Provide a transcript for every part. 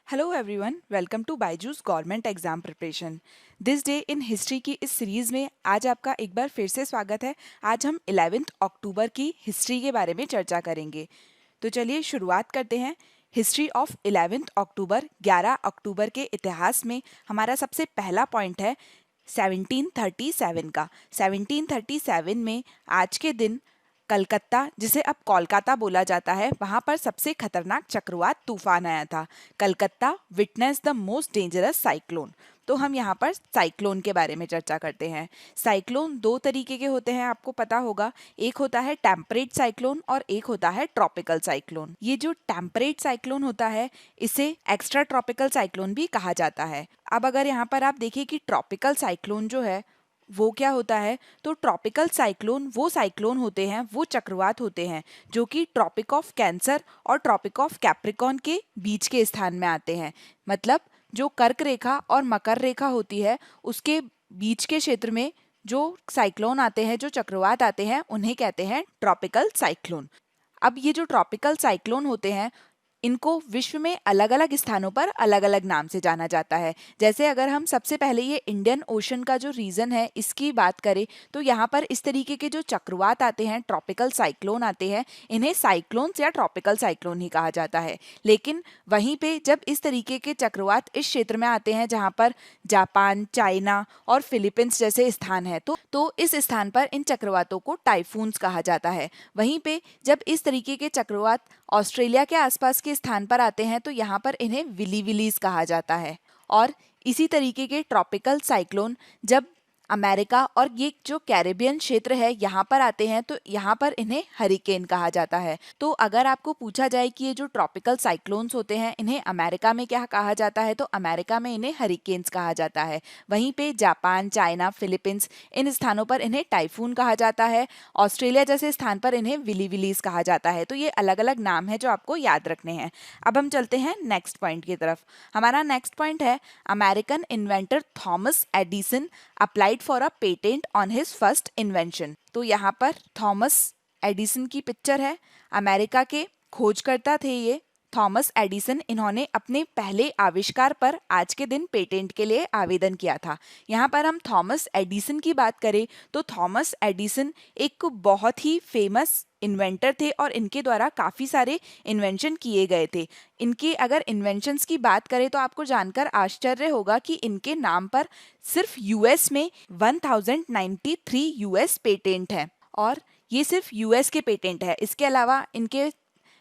Hello everyone, welcome to Byju's government exam preparation. This day in history की इस series में आज आपका एक बार फिर से स्वागत है। आज हम 11 अक्टूबर की हिस्ट्री के बारे में चर्चा करेंगे। तो चलिए शुरुआत करते हैं। हिस्ट्री ऑफ 11 अक्टूबर 11 अक्टूबर के इतिहास में हमारा सबसे पहला पॉइंट है 1737 का। 1737 में आज के दिन कलकत्ता, जिसे अब कोलकाता बोला जाता है, वहां पर सबसे खतरनाक चक्रवात तूफान आया था। Calcutta witness the most dangerous cyclone. तो हम यहाँ पर साइक्लोन के बारे में चर्चा करते हैं। साइक्लोन दो तरीके के होते हैं, आपको पता होगा। एक होता है टेम्परेट साइक्लोन और एक होता है ट्रॉपिकल साइक्लोन। ये जो टेम्परेट साइक्लोन होता है, इसे एक्स्ट्रा ट्रॉपिकल साइक्लोन भी कहा जाता है। अब अगर यहाँ पर आप देखिए कि ट्रॉपिकल साइक्लोन जो है वो क्या होता है, तो ट्रॉपिकल साइक्लोन वो साइक्लोन होते हैं, वो चक्रवात होते हैं जो कि ट्रॉपिक ऑफ कैंसर और ट्रॉपिक ऑफ कैप्रिकॉर्न के बीच के स्थान में आते हैं। मतलब जो कर्क रेखा और मकर रेखा होती है, उसके बीच के क्षेत्र में जो साइक्लोन आते हैं, जो चक्रवात आते हैं, उन्हें कहते हैं ट्रॉपिकल साइक्लोन। अब ये जो ट्रॉपिकल साइक्लोन होते हैं, इनको विश्व में अलग अलग स्थानों पर अलग अलग नाम से जाना जाता है। जैसे अगर हम सबसे पहले ये इंडियन ओशन का जो रीजन है इसकी बात करें, तो यहाँ पर इस तरीके के जो चक्रवात आते हैं, ट्रॉपिकल साइक्लोन आते हैं, इन्हें साइक्लोन्स या ट्रॉपिकल साइक्लोन ही कहा जाता है। लेकिन वहीं पे जब इस तरीके के चक्रवात इस क्षेत्र में आते हैं जहाँ पर जापान, चाइना और फिलीपींस जैसे स्थान है, तो इस स्थान पर इन चक्रवातों को टाइफून्स कहा जाता है। वहीं पे जब इस तरीके के चक्रवात ऑस्ट्रेलिया के आसपास के स्थान पर आते हैं, तो यहाँ पर इन्हें विली विलीज कहा जाता है। और इसी तरीके के ट्रॉपिकल साइक्लोन जब अमेरिका और ये जो कैरेबियन क्षेत्र है यहाँ पर आते हैं, तो यहाँ पर इन्हें हरिकेन कहा जाता है। तो अगर आपको पूछा जाए कि ये जो ट्रॉपिकल साइक्लोन्स होते हैं, इन्हें अमेरिका में क्या कहा जाता है, तो अमेरिका में इन्हें हरिकेन्स कहा जाता है। वहीं पे जापान, चाइना, फिलीपींस, इन स्थानों पर इन्हें टाइफून कहा जाता है। ऑस्ट्रेलिया जैसे स्थान पर इन्हें विली विलीज कहा जाता है। तो ये अलग अलग नाम है जो आपको याद रखने हैं। अब हम चलते हैं नेक्स्ट पॉइंट की तरफ। हमारा नेक्स्ट पॉइंट है American inventor Thomas Edison applied for a patent on his first invention. तो यहाँ पर थॉमस एडिसन की पिक्चर है। अमेरिका के खोजकर्ता थे ये थॉमस एडिसन। इन्होंने अपने पहले आविष्कार पर आज के दिन पेटेंट के लिए आवेदन किया था। यहाँ पर हम थॉमस एडिसन की बात करें तो थॉमस एडिसन एक बहुत ही फेमस इन्वेंटर थे और इनके द्वारा काफ़ी सारे इन्वेंशन किए गए थे। इनके अगर इन्वेंशंस की बात करें तो आपको जानकर आश्चर्य होगा कि इनके नाम पर सिर्फ यूएस में 1093 यूएस पेटेंट है, और ये सिर्फ यूएस के पेटेंट है। इसके अलावा इनके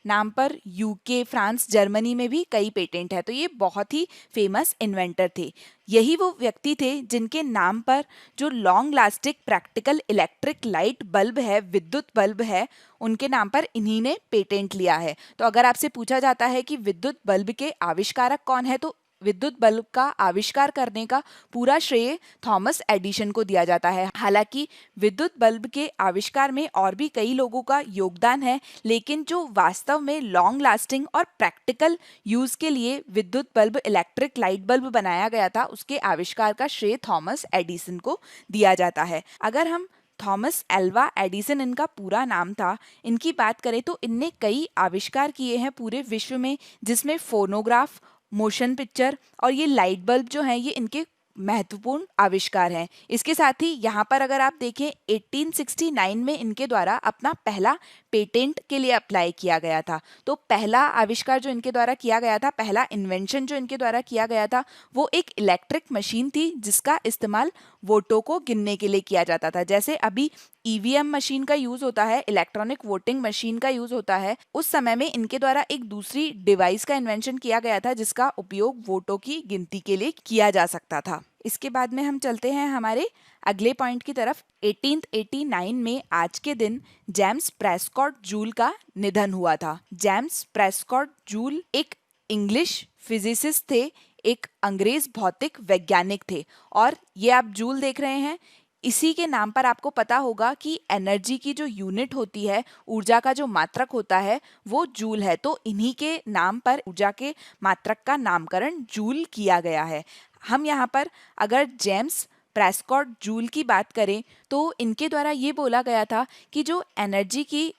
नाम पर यूके, फ्रांस, जर्मनी में भी कई पेटेंट है। तो ये बहुत ही फेमस इन्वेंटर थे। यही वो व्यक्ति थे जिनके नाम पर जो long lasting practical electric light bulb है, विद्युत बल्ब है, उनके नाम पर इन्हीं ने पेटेंट लिया है। तो अगर आपसे पूछा जाता है कि विद्युत बल्ब के आविष्कारक कौन है, तो विद्युत बल्ब का आविष्कार करने का पूरा श्रेय थॉमस एडिसन को दिया जाता है। हालांकि विद्युत बल्ब के आविष्कार में और भी कई लोगों का योगदान है, लेकिन जो वास्तव में लॉन्ग लास्टिंग और प्रैक्टिकल यूज के लिए विद्युत बल्ब, इलेक्ट्रिक लाइट बल्ब बनाया गया था, उसके आविष्कार का श्रेय थॉमस एडिसन को दिया जाता है। अगर हम थॉमस एल्वा एडिसन इनका पूरा नाम था, इनकी बात करें तो इनने कई आविष्कार किए हैं पूरे विश्व में, जिसमें फोनोग्राफ, मोशन पिक्चर और ये लाइट बल्ब जो हैं, ये इनके महत्वपूर्ण आविष्कार हैं। इसके साथ ही यहाँ पर अगर आप देखें 1869 में इनके द्वारा अपना पहला पेटेंट के लिए अप्लाई किया गया था। तो पहला आविष्कार जो इनके द्वारा किया गया था, पहला इन्वेंशन जो इनके द्वारा किया गया था, वो एक इलेक्ट्रिक मशीन थी जिसका इस्तेमाल वोटों को गिनने के लिए किया जाता था। जैसे अभी ईवीएम मशीन का यूज होता है, इलेक्ट्रॉनिक वोटिंग मशीन का यूज होता है, उस समय में इनके द्वारा एक दूसरी डिवाइस का इन्वेंशन किया गया था जिसका उपयोग वोटों की गिनती के लिए किया जा सकता था। इसके बाद में हम चलते हैं हमारे अगले पॉइंट की तरफ। 1889 में आज के दिन जेम्स प्रेस्कॉट जूल का निधन हुआ था। जेम्स प्रेस्कॉट जूल एक इंग्लिश फिजिसिस्ट थे, एक अंग्रेज भौतिक वैज्ञानिक थे। और ये आप जूल देख रहे हैं, इसी के नाम पर आपको पता होगा कि एनर्जी की जो यूनिट होती है, ऊर्जा का जो मात्रक होता है, वो जूल है। तो इन्हीं के नाम पर ऊर्जा के मात्रक का नामकरण जूल किया गया है। हम यहाँ पर अगर जेम्स प्रेस्कॉट जूल की बात करें तो इनके द्वारा ये बोला गया था कि जो एनर्जी की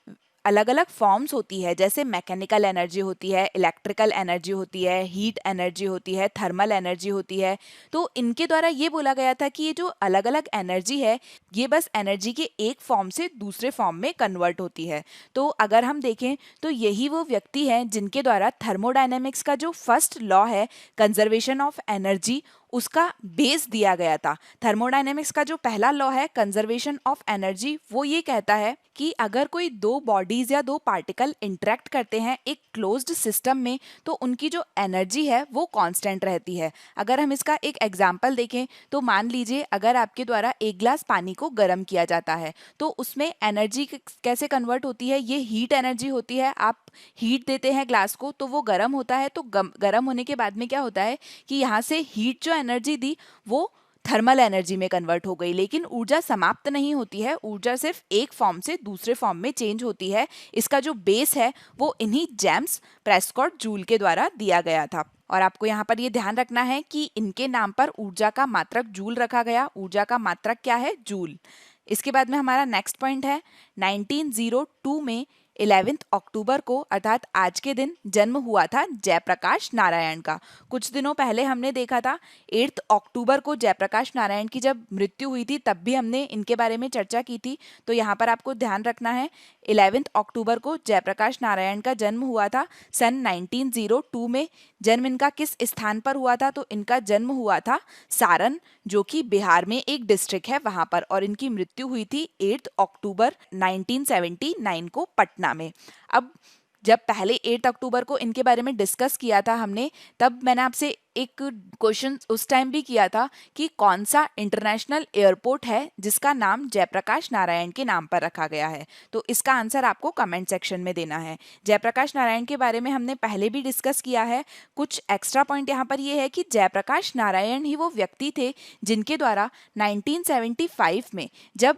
अलग अलग फॉर्म्स होती है, जैसे मैकेनिकल एनर्जी होती है, इलेक्ट्रिकल एनर्जी होती है, हीट एनर्जी होती है, थर्मल एनर्जी होती है, तो इनके द्वारा ये बोला गया था कि ये जो अलग अलग एनर्जी है ये बस एनर्जी के एक फॉर्म से दूसरे फॉर्म में कन्वर्ट होती है। तो अगर हम देखें तो यही वो व्यक्ति हैं जिनके द्वारा थर्मोडायनेमिक्स का जो फर्स्ट लॉ है, कंजर्वेशन ऑफ एनर्जी, उसका बेस दिया गया था। थर्मोडायनेमिक्स का जो पहला लॉ है, कंजर्वेशन ऑफ एनर्जी, वो ये कहता है कि अगर कोई दो बॉडीज या दो पार्टिकल इंटरेक्ट करते हैं एक क्लोज्ड सिस्टम में तो उनकी जो एनर्जी है वो कांस्टेंट रहती है। अगर हम इसका एक एग्जांपल देखें तो मान लीजिए अगर आपके द्वारा एक ग्लास पानी को गर्म किया जाता है तो उसमें एनर्जी कैसे कन्वर्ट होती है, ये हीट एनर्जी होती है। आप हीट देते हैं ग्लास को तो वो गर्म होता है, तो गर्म होने के बाद में क्या होता है कि यहाँ से हीट जो एनर्जी दी वो थर्मल एनर्जी में कन्वर्ट हो गई, लेकिन ऊर्जा समाप्त नहीं होती है, ऊर्जा सिर्फ एक फॉर्म से दूसरे फॉर्म में चेंज होती है। इसका जो बेस है वो इन्हीं जेम्स प्रेस्कॉट जूल के द्वारा दिया गया था। और आपको यहाँ पर ये ध्यान रखना है कि इनके नाम पर ऊर्जा का मात्रक जूल रखा गया। ऊर्जा का मात्रक क्या है? जूल। इसके बाद में हमारा नेक्स्ट पॉइंट है 1902 में 11 अक्टूबर को अर्थात आज के दिन जन्म हुआ था जयप्रकाश नारायण का। कुछ दिनों पहले हमने देखा था 8 अक्टूबर को जयप्रकाश नारायण की जब मृत्यु हुई थी तब भी हमने इनके बारे में चर्चा की थी। तो यहाँ पर आपको ध्यान रखना है 11 अक्टूबर को जयप्रकाश नारायण का जन्म हुआ था सन 1902 में। जन्म इनका किस स्थान पर हुआ था? तो इनका जन्म हुआ था सारण, जो कि बिहार में एक डिस्ट्रिक्ट है वहां पर, और इनकी मृत्यु हुई थी 8 अक्टूबर 1979 को पटना में। अब जब पहले 8 अक्टूबर को इनके बारे में डिस्कस किया था हमने, तब मैंने आपसे एक क्वेश्चन उस टाइम भी किया था कि कौन सा इंटरनेशनल एयरपोर्ट है जिसका नाम जयप्रकाश नारायण के नाम पर रखा गया है। तो इसका आंसर आपको कमेंट सेक्शन में देना है। जयप्रकाश नारायण के बारे में हमने पहले भी डिस्कस किया है। कुछ एक्स्ट्रा पॉइंट यहाँ पर ये है कि जयप्रकाश नारायण ही वो व्यक्ति थे जिनके द्वारा 1975 में जब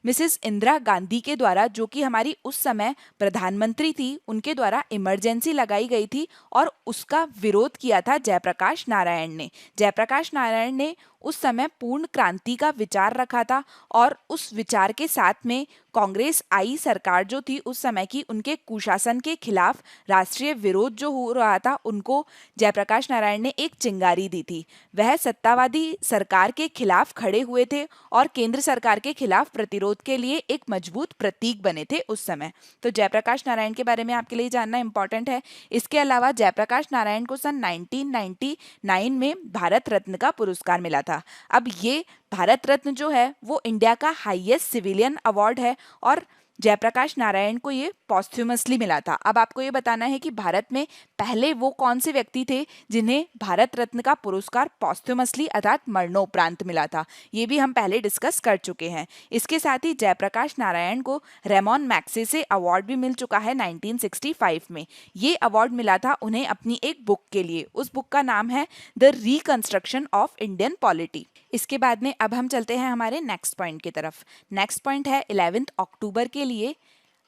मिसेस इंदिरा गांधी के द्वारा, जो कि हमारी उस समय प्रधानमंत्री थी, उनके द्वारा इमरजेंसी लगाई गई थी और उसका विरोध किया था जयप्रकाश नारायण ने। जयप्रकाश नारायण ने उस समय पूर्ण क्रांति का विचार रखा था और उस विचार के साथ में कांग्रेस आई सरकार जो थी उस समय की, उनके कुशासन के खिलाफ राष्ट्रीय विरोध जो हो रहा था उनको जयप्रकाश नारायण ने एक चिंगारी दी थी। वह सत्तावादी सरकार के खिलाफ खड़े हुए थे और केंद्र सरकार के खिलाफ प्रतिरोध के लिए एक मजबूत प्रतीक बने थे उस समय। तो जयप्रकाश नारायण के बारे में आपके लिए जानना इंपॉर्टेंट है। इसके अलावा जयप्रकाश नारायण को सन 1999 में भारत रत्न का पुरस्कार मिला था। अब ये भारत रत्न जो है वो इंडिया का हाईएस्ट सिविलियन अवार्ड है और जयप्रकाश नारायण को ये पॉस्थ्यूमसली मिला था। अब आपको ये बताना है कि भारत में पहले वो कौन से व्यक्ति थे जिन्हें भारत रत्न का पुरस्कार पॉस्थ्यूमसली अर्थात मरणोपरांत मिला था। ये भी हम पहले डिस्कस कर चुके हैं। इसके साथ ही जयप्रकाश नारायण को रेमोन मैग्सेसे अवार्ड भी मिल चुका है 1965 में। ये अवार्ड मिला था उन्हें अपनी एक बुक के लिए। उस बुक का नाम है the reconstruction of Indian polity. इसके बाद में अब हम चलते हैं हमारे नेक्स्ट पॉइंट की तरफ। नेक्स्ट पॉइंट है 11 अक्टूबर के लिए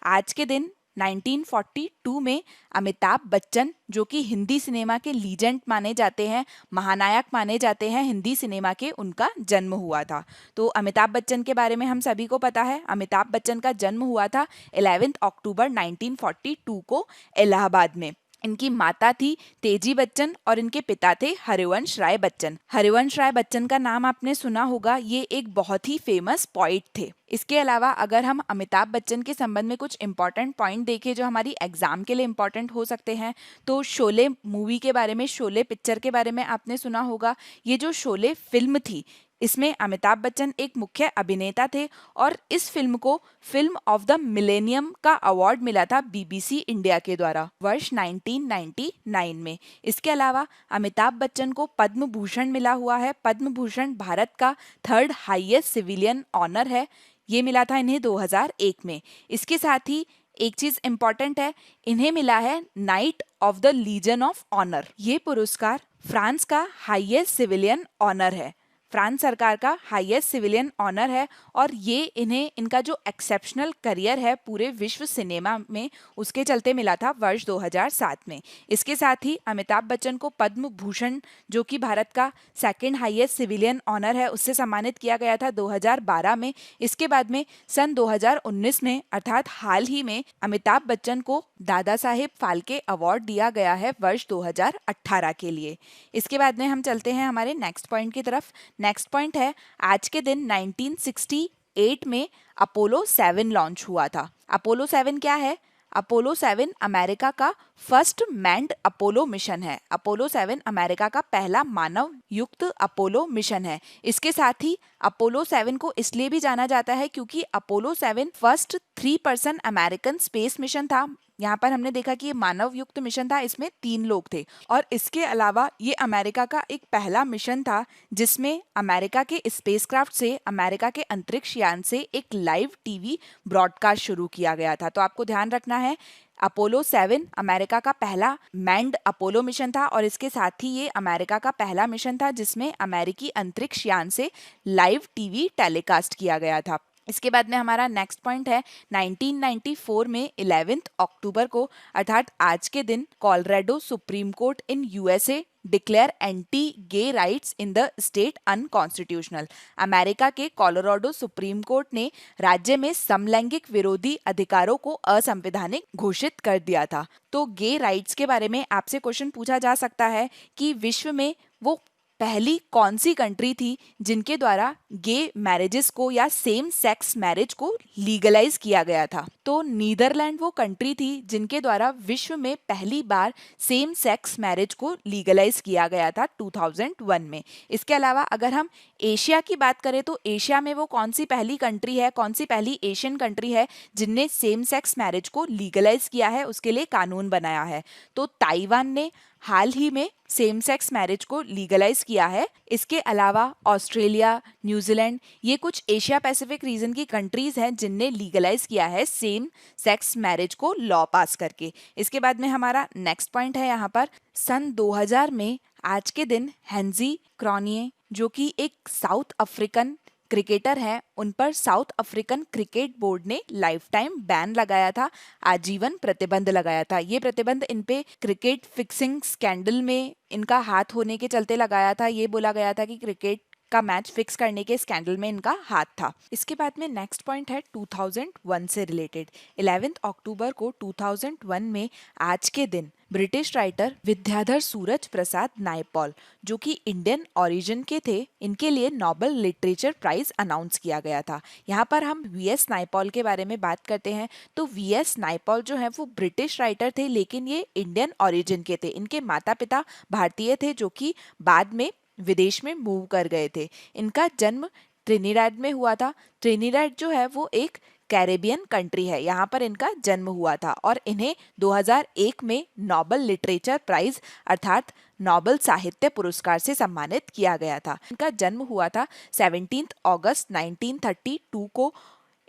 आज के दिन 1942 में अमिताभ बच्चन, जो कि हिंदी सिनेमा के लीजेंड माने जाते हैं, महानायक माने जाते हैं हिंदी सिनेमा के, उनका जन्म हुआ था। तो अमिताभ बच्चन के बारे में हम सभी को पता है। अमिताभ बच्चन का जन्म हुआ था 11 अक्टूबर 1942 को इलाहाबाद में। इनकी माता थी तेजी बच्चन और इनके पिता थे हरिवंश राय बच्चन। हरिवंश राय बच्चन का नाम आपने सुना होगा, ये एक बहुत ही फेमस पोइट थे। इसके अलावा अगर हम अमिताभ बच्चन के संबंध में कुछ इंपॉर्टेंट पॉइंट देखें जो हमारी एग्जाम के लिए इंपॉर्टेंट हो सकते हैं, तो शोले मूवी के बारे में, शोले पिक्चर के बारे में आपने सुना होगा। ये जो शोले फिल्म थी इसमें अमिताभ बच्चन एक मुख्य अभिनेता थे और इस फिल्म को फिल्म ऑफ द मिलेनियम का अवार्ड मिला था बीबीसी इंडिया के द्वारा वर्ष 1999 में। इसके अलावा अमिताभ बच्चन को पद्म भूषण मिला हुआ है। पद्म भूषण भारत का 3rd हाईएस्ट सिविलियन ऑनर है। ये मिला था इन्हें 2001 में। इसके साथ ही एक चीज इंपॉर्टेंट है, इन्हें मिला है knight of the legion of honour. ये पुरस्कार फ्रांस का हाईएस्ट सिविलियन ऑनर है। फ्रांस सरकार का हाईएस्ट सिविलियन ऑनर है और ये इन्हें इनका जो एक्सेप्शनल करियर है पूरे विश्व सिनेमा में उसके चलते मिला था वर्ष 2007 में। इसके साथ ही अमिताभ बच्चन को पद्म भूषण जो कि भारत का सेकंड हाईएस्ट सिविलियन ऑनर है उससे सम्मानित किया गया था 2012 में। इसके बाद में सन 2019 में अर्थात हाल ही में अमिताभ बच्चन को दादा साहेब फाल्के अवार्ड दिया गया है वर्ष 2018 के लिए। इसके बाद में हम चलते हैं हमारे नेक्स्ट पॉइंट की तरफ। नेक्स्ट पॉइंट है आज के दिन 1968 में अपोलो 7 लॉन्च हुआ था। अपोलो 7 क्या है? अपोलो 7 अमेरिका का फर्स्ट मैन्ड अपोलो मिशन है। अपोलो 7 अमेरिका का पहला मानव युक्त अपोलो मिशन है। इसके साथ ही अपोलो 7 को इसलिए भी जाना जाता है क्योंकि Apollo 7 first 3 person American space mission था। यहाँ पर हमने देखा कि ये मानव युक्त मिशन था, इसमें 3 लोग थे और इसके अलावा ये अमेरिका का एक पहला मिशन था जिसमें अमेरिका के स्पेसक्राफ्ट से अमेरिका के अंतरिक्ष यान से एक लाइव टीवी ब्रॉडकास्ट शुरू किया गया था। तो आपको ध्यान रखना है अपोलो 7 अमेरिका का पहला मैन्ड अपोलो मिशन था और इसके साथ ही ये अमेरिका का पहला मिशन था जिसमें अमेरिकी अंतरिक्ष यान से लाइव टीवी टेलीकास्ट किया गया था। इसके बाद में हमारा नेक्स्ट पॉइंट है 1994 में 11 अक्टूबर को अर्थात आज के दिन Colorado supreme court in USA declare anti gay rights in the state unconstitutional. America के कोलोराडो सुप्रीम कोर्ट ने राज्य में समलैंगिक विरोधी अधिकारों को असंवैधानिक घोषित कर दिया था। तो गे राइट्स के बारे में आपसे क्वेश्चन पूछा जा सकता है कि विश्व में वो पहली कौन सी कंट्री थी जिनके द्वारा गे मैरिजेस को या सेम सेक्स मैरिज को लीगलाइज किया गया था। तो नीदरलैंड वो कंट्री थी जिनके द्वारा विश्व में पहली बार सेम सेक्स मैरिज को लीगलाइज किया गया था 2001 में। इसके अलावा अगर हम एशिया की बात करें तो एशिया में वो कौन सी पहली कंट्री है, कौन सी पहली एशियन कंट्री है जिनने सेम सेक्स मैरिज को लीगलाइज किया है, उसके लिए कानून बनाया है। तो ताइवान ने हाल ही में सेम सेक्स मैरिज को लीगलाइज किया है। इसके अलावा ऑस्ट्रेलिया, न्यूजीलैंड ये कुछ एशिया पैसिफिक रीजन की कंट्रीज हैं जिनने लीगलाइज किया है सेम सेक्स मैरिज को लॉ पास करके। इसके बाद में हमारा नेक्स्ट पॉइंट है यहाँ पर सन 2000 में आज के दिन हेंजी क्रॉनिये जो कि एक साउथ अफ्रीकन क्रिकेटर हैं, उन पर साउथ अफ्रीकन क्रिकेट बोर्ड ने लाइफ टाइम बैन लगाया था, आजीवन प्रतिबंध लगाया था। ये प्रतिबंध इन पे क्रिकेट फिक्सिंग स्कैंडल में इनका हाथ होने के चलते लगाया था। ये बोला गया था कि क्रिकेट का मैच फिक्स करने के स्कैंडल में इनका हाथ था। इसके बाद में नेक्स्ट पॉइंट है 2001 से रिलेटेड। 11 अक्टूबर को 2001 में आज के दिन ब्रिटिश राइटर विद्याधर सूरज प्रसाद नायपॉल जो कि इंडियन ओरिजिन के थे, इनके लिए नोबेल लिटरेचर प्राइज अनाउंस किया गया था। यहाँ पर हम वीएस नायपॉल के बारे में बात करते हैं तो वीएस नायपॉल जो है वो ब्रिटिश राइटर थे लेकिन ये इंडियन ओरिजिन के थे। इनके माता पिता भारतीय थे जो कि बाद में विदेश में मूव कर गए थे। इनका जन्म ट्रिनिडाड में हुआ था। ट्रिनिडाड जो है वो एक कैरेबियन कंट्री है, यहाँ पर इनका जन्म हुआ था और इन्हें 2001 में नोबेल लिटरेचर प्राइज अर्थात नोबेल साहित्य पुरस्कार से सम्मानित किया गया था। इनका जन्म हुआ था 17 अगस्त 1932 को।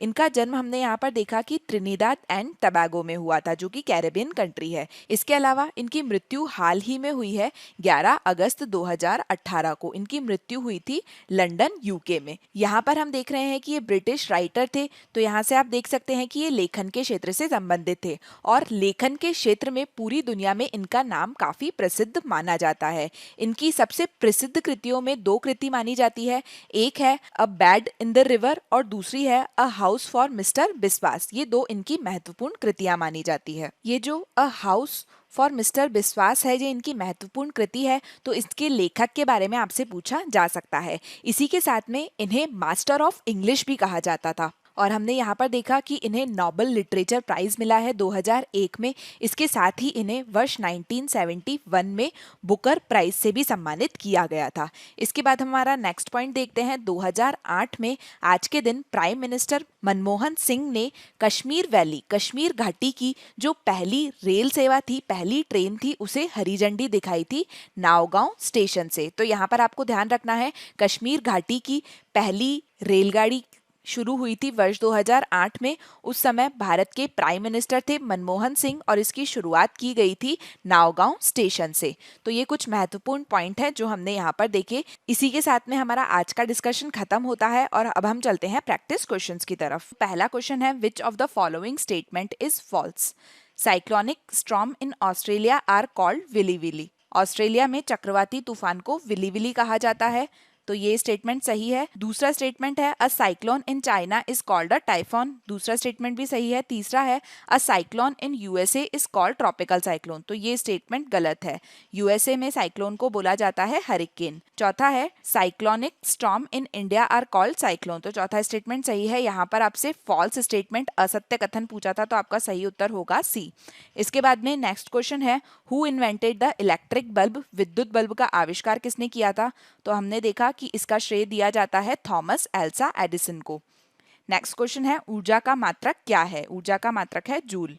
इनका जन्म हमने यहाँ पर देखा कि ट्रिनिडाद एंड टबैगो में हुआ था जो कि कैरेबियन कंट्री है। इसके अलावा इनकी मृत्यु हाल ही में हुई है 11 अगस्त 2018 को। इनकी मृत्यु हुई थी लंदन यूके में। यहाँ पर हम देख रहे हैं कि ये ब्रिटिश राइटर थे तो यहाँ से आप देख सकते हैं कि ये लेखन के क्षेत्र से संबंधित थे और लेखन के क्षेत्र में पूरी दुनिया में इनका नाम काफी प्रसिद्ध माना जाता है। इनकी सबसे प्रसिद्ध कृतियों में 2 कृति मानी जाती है, एक है a bad in the river और दूसरी है अ हाउस फॉर मिस्टर बिस्वास। ये 2 इनकी महत्वपूर्ण कृतियां मानी जाती है। ये जो अ हाउस फॉर मिस्टर बिस्वास है ये इनकी महत्वपूर्ण कृति है तो इसके लेखक के बारे में आपसे पूछा जा सकता है। इसी के साथ में इन्हें मास्टर ऑफ इंग्लिश भी कहा जाता था और हमने यहाँ पर देखा कि इन्हें नोबेल लिटरेचर प्राइज मिला है 2001 में। इसके साथ ही इन्हें वर्ष 1971 में बुकर प्राइज से भी सम्मानित किया गया था। इसके बाद हमारा नेक्स्ट पॉइंट देखते हैं 2008 में आज के दिन प्राइम मिनिस्टर मनमोहन सिंह ने कश्मीर वैली कश्मीर घाटी की जो पहली रेल सेवा थी, पहली ट्रेन थी, उसे हरी झंडी दिखाई थी नावगांव स्टेशन से। तो यहाँ पर आपको ध्यान रखना है कश्मीर घाटी की पहली रेलगाड़ी शुरू हुई थी वर्ष 2008 में। उस समय भारत के प्राइम मिनिस्टर थे मनमोहन सिंह और इसकी शुरुआत की गई थी नावगांव स्टेशन से। तो ये कुछ महत्वपूर्ण पॉइंट है जो हमने यहाँ पर देखे। इसी के साथ में हमारा आज का डिस्कशन खत्म होता है और अब हम चलते हैं प्रैक्टिस क्वेश्चंस की तरफ। पहला क्वेश्चन है, which of the following statement is false? Cyclonic storm in Australia are called willy willy. Australia में चक्रवाती तूफान को विली विली कहा जाता है, तो ये स्टेटमेंट सही है। दूसरा स्टेटमेंट है, a cyclone in China is called a typhoon. दूसरा स्टेटमेंट भी सही है। तीसरा है, a cyclone in USA is called tropical cyclone. तो ये स्टेटमेंट गलत है। यूएसए में साइक्लोन को बोला जाता है हरिकेन। चौथा है, cyclonic storm in India are called cyclone. तो चौथा स्टेटमेंट सही है। यहाँ पर आपसे फॉल्स स्टेटमेंट, असत्य कथन पूछा था, तो आपका सही उत्तर होगा सी। इसके बाद में नेक्स्ट क्वेश्चन है, who invented the electric bulb? विद्युत बल्ब का आविष्कार किसने किया था? तो हमने देखा कि इसका श्रेय दिया जाता है थॉमस एल्सा एडिसन को। नेक्स्ट क्वेश्चन है, ऊर्जा का मात्रक क्या है? ऊर्जा का मात्रक है जूल।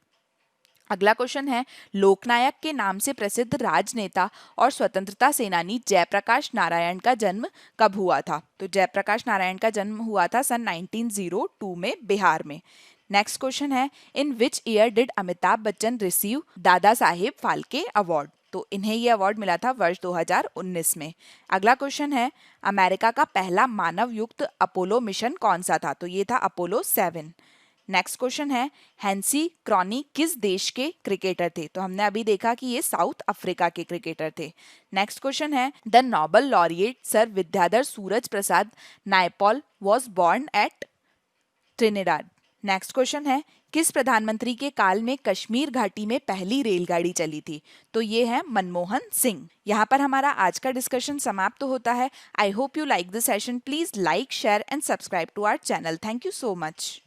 अगला क्वेश्चन है, लोकनायक के नाम से प्रसिद्ध राजनेता और स्वतंत्रता सेनानी जयप्रकाश नारायण का जन्म कब हुआ था? तो जयप्रकाश नारायण का जन्म हुआ था सन 1902 में बिहार में। नेक्स्ट क्वेश्चन है, in which year did Amitabh Bachchan receive Dada Saheb Phalke award? तो इन्हें ये अवार्ड मिला था वर्ष 2019 में। अगला क्वेश्चन है, अमेरिका का पहला मानव युक्त अपोलो मिशन कौन सा था? तो ये था अपोलो 7। नेक्स्ट क्वेश्चन है, हैंसी क्रॉनी किस देश के क्रिकेटर थे? तो हमने अभी देखा कि ये साउथ अफ्रीका के क्रिकेटर थे। नेक्स्ट क्वेश्चन है, the Nobel laureate sir Vidyadhar Suraj Prasad Naipaul was born at Trinidad. Next question है, किस प्रधानमंत्री के काल में कश्मीर घाटी में पहली रेलगाड़ी चली थी? तो ये है मनमोहन सिंह। यहाँ पर हमारा आज का डिस्कशन समाप्त होता है। I hope you like this session. Please like, share and subscribe to our channel. Thank you so much.